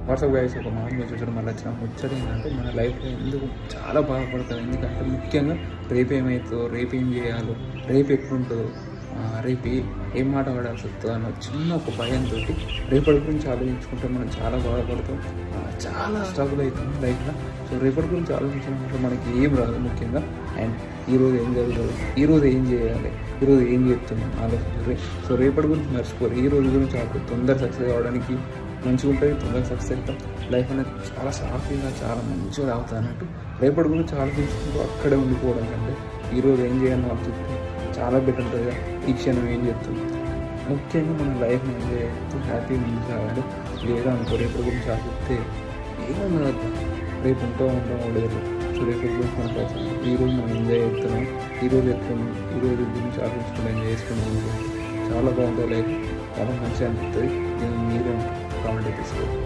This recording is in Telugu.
వాట్సాప్ గైస్ ఒక మామూలు చూడడం మళ్ళీ వచ్చిన ముచ్చట ఏంటంటే మన లైఫ్లో ఎందుకు చాలా బాధపడతాం. ఎందుకంటే ముఖ్యంగా రేపు ఏమవుతుందో, రేపు ఏం చేయాలో, రేపు ఎట్లుంటుందో, రేపు ఏం మాట పడాల్సి వస్తుందో అన్న చిన్న ఒక భయంతో రేపటి గురించి ఆలోచించుకుంటే మనం చాలా బాధపడతాం, చాలా స్ట్రగుల్ అవుతాం లైఫ్లో. సో రేపటి గురించి ఆలోచించినప్పుడు మనకి ఏం రాదు ముఖ్యంగా. అండ్ ఈరోజు ఏం జరుగుతుంది, ఈరోజు ఏం చేయాలి, ఈరోజు ఏం చేస్తున్నాం ఆలోచించాలి. సో రేపటి గురించి మర్చిపోరు, ఈ రోజు గురించి తొందర సక్సెస్ కావడానికి మంచిగా ఉంటుంది, తొందరగా సక్సెస్ అవుతాం. లైఫ్ అనేది చాలా సాఫీగా చాలా మంచిగా అవుతుంది అన్నట్టు. రేపటి గురించి ఆలోచించుకుంటూ అక్కడే ఉండిపోవడం కంటే ఈరోజు ఏం చేయాలని ఆలోచిస్తే చాలా బెటర్ ఉంటుంది. ఈ క్షణం ఏం చేస్తుంది, ముఖ్యంగా మన లైఫ్ని ఎంజాయ్ చేస్తూ హ్యాపీగా ముందుకు రావాలి. లేదా అనుకో రేపటి గురించి ఆలోచిస్తే ఏమన్నా రేపు ఉంటాం లేదు. సో రేపటి గురించి మనకు అవసరం. ఈరోజు మనం ఎంజాయ్ చేస్తున్నాం, ఈరోజు ఎట్లున్నాం, ఈరోజు గురించి ఆలోచించుకుంటూ ఎంజాయ్ చేసుకున్నాం. చాలా బాగుంటుంది లైఫ్, చాలా మంచిగా అనిపిస్తుంది. నేను మీరే కామెంట్ తీసుకోండి.